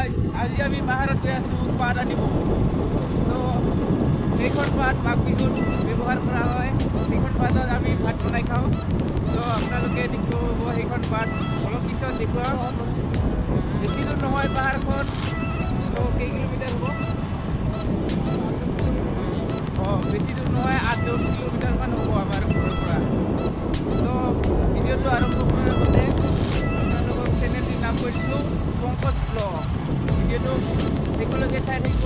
guys, আজি আমি পাহাৰত গৈ আছো পাত আনিব তো এইখন পাত মাঘ বিহুত ব্যৱহাৰ কৰা হয় এইখন পাতত আমি ভাত বনাই খাওঁ তো আপোনালোকে দেখিব সেইখন পাত অলপ পিছত দেখুৱাম বেছি দূৰ নহয় পাহাৰখন তো কেই কিলোমিটাৰ হ'ব বেছি দূৰ নহয় 8-10 কিলোমিটাৰমান হ'ব আমাৰ ঘৰৰ পৰা তো ভিডিঅ'টো আৰম্ভ কৰাৰ আগতে আপোনালোকৰ চেনেলটিৰ নাম কৰিছোঁ পংকজ ব্লগ ভিডিঅ'টো একেলগে চাই থাকিব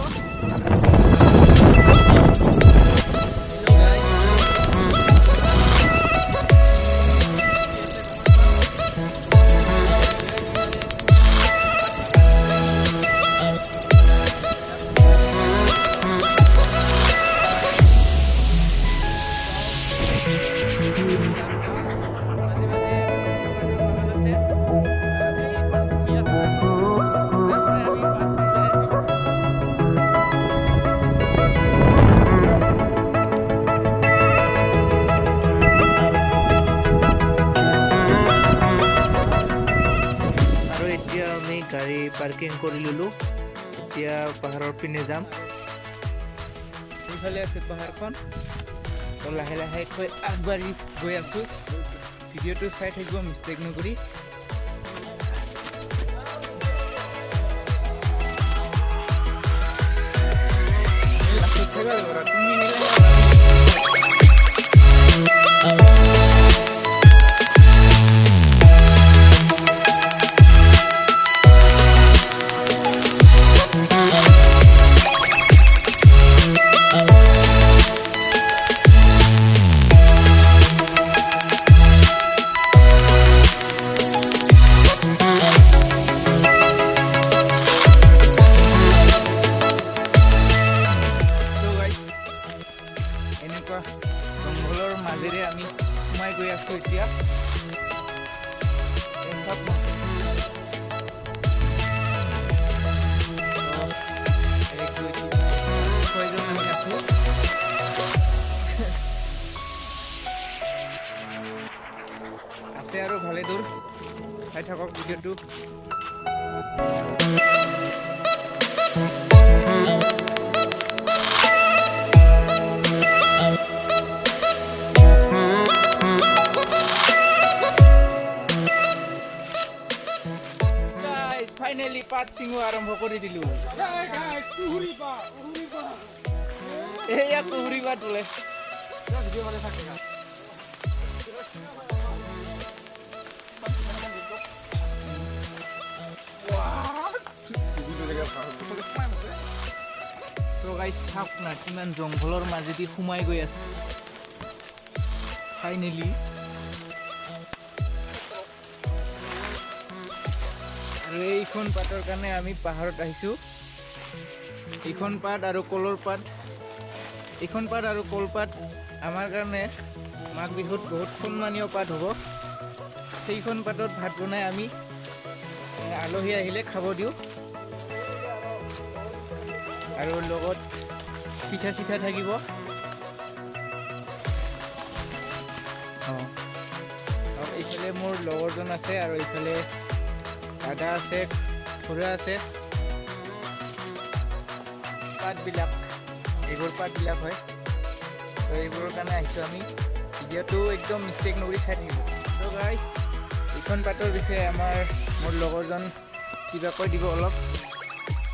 গাড়ী পাৰ্কিং কৰি ললো এতিয়া পাহাৰৰ পিনে যাম এইফালে আছে পাহাৰখন তো লাহে লাহে আগবাঢ়ি গৈ আছো ভিডিঅ'টো চাই থাকিব মিষ্টেক নকৰি জংঘলৰ মাজেৰে আমি সোমাই গৈ আছো এতিয়া আছে আৰু ভালে দূৰ চাই থাকক ভিডিঅ'টো ফাইনালি পাত চিঙো আৰম্ভ কৰি দিলো এয়া কুহুৰি পাত বোলে চাওক না কিমান জংঘলৰ মাজেদি সোমাই গৈ আছে ফাইনেলি আৰু এইখন পাতৰ কাৰণে আমি পাহাৰত আহিছোঁ এইখন পাত আৰু কলৰ পাত এইখন পাত আৰু কলপাত আমাৰ কাৰণে মাঘ বিহুত বহুত সন্মানীয় পাত হ'ব সেইখন পাতত ভাত বনাই আমি আলহী আহিলে খাব দিওঁ আৰু লগত পিঠা চিঠা থাকিব এইফালে মোৰ লগৰজন আছে আৰু এইফালে দাদা আছে খুৰা আছে পাতবিলাক এইবোৰ পাতবিলাক হয় তো এইবোৰৰ কাৰণে আহিছোঁ আমি ভিডিঅ'টো একদম মিষ্টেক নকৰি চাই থাকিব তো গাইজ এইখন পাতৰ বিষয়ে মোৰ লগৰজন কিবা কৈ দিব অলপ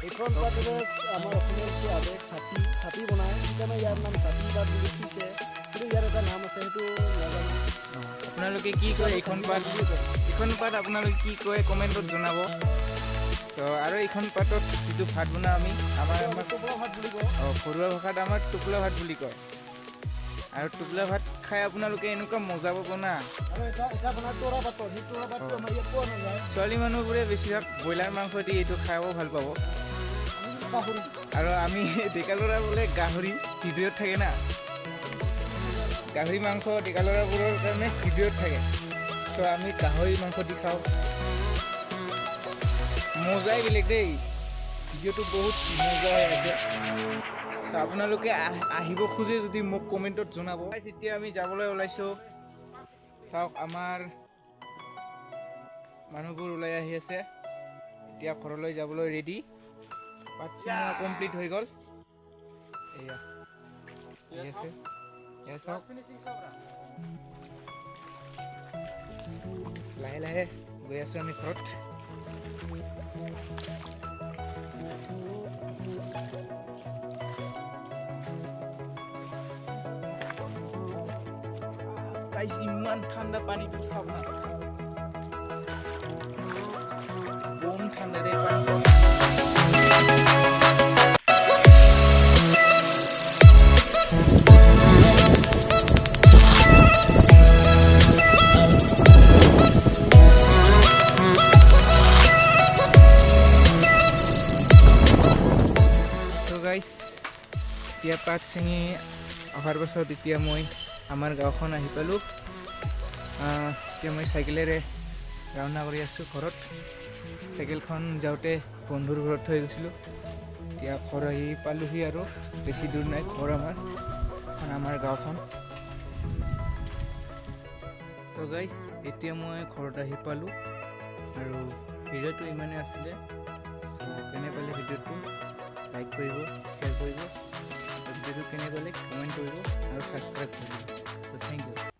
এইখন পাতৰে আমাৰ অসমীয়াটো আৱেগ ছাতি বনায় সেইকাৰণে ইয়াৰ নাম ছাতি পাত বুলি উঠিছে কিন্তু ইয়াৰ এটা নাম আছে সেইটো নাজানো আপোনালোকে কি কয় এইখন পাত আপোনালোকে কি কয় কমেণ্টত জনাব তো আৰু এইখন পাতত যিটো ভাত বনাওঁ আমি আমাৰ টোপোলা ভাত বুলি কয় ঘৰুৱা ভাষাত আমাৰ টোপোলা ভাত বুলি কয় আৰু টোপোলা ভাত খাই আপোনালোকে এনেকুৱা মজা পাব না আৰু এটা বনাই তৰা পাতৰ সেই তৰা পাতটো আমাৰ ইয়াত পোৱা নাযায় ছোৱালী মানুহবোৰে বেছিভাগ ব্ৰইলাৰ মাংস দি এইটো খাব ভাল পাব আৰু আমি ডেকা ল'ৰা বোলে গাহৰি ভিডিঅ'ত থাকে না গাহৰি মাংস ডেকা ল'ৰাবোৰৰ কাৰণে ভিডিঅ'ত থাকে তো আমি গাহৰি মাংস দি খাওঁ মজাই বেলেগ দেই ভিডিঅ'টো বহুত মজা হৈ আছে তো আপোনালোকে আহিব খোজে যদি মোক কমেণ্টত জনাব এতিয়া আমি যাবলৈ ওলাইছোঁ চাওক আমাৰ মানুহবোৰ ওলাই আহি আছে এতিয়া ঘৰলৈ যাবলৈ ৰেডি পাত ছিঙা কমপ্লিট হৈ গ'ল এয়া আছে এয়া চাওক লাহে লাহে গৈ আছোঁ আমি ঘৰত গাইস ইমান ঠাণ্ডা পানীটো চাওক না বম ঠাণ্ডা ৰে পানী এতিয়া পাত ছিঙি অহাৰ পাছত এতিয়া মই আমাৰ গাঁওখন আহি পালোঁ এতিয়া মই চাইকেলেৰে ৰাওনা কৰি আছোঁ ঘৰত চাইকেলখন যাওঁতে বন্ধুৰ ঘৰত থৈ গৈছিলোঁ এতিয়া ঘৰ আহি পালোহি আৰু বেছি দূৰ নাই ঘৰ আমাৰ গাঁওখন চ' গাইজ এতিয়া মই ঘৰত আহি পালোঁ আৰু ভিডিঅ'টো ইমানেই আছিলে চ' কেনে পালে ভিডিঅ'টো লাইক কৰিব শ্বেয়াৰ কৰিব ভিডিঅ'টো কেনে পালে কমেণ্ট কৰিব আৰু ছাবস্ক্ৰাইব কৰিব চ' থেংক ইউ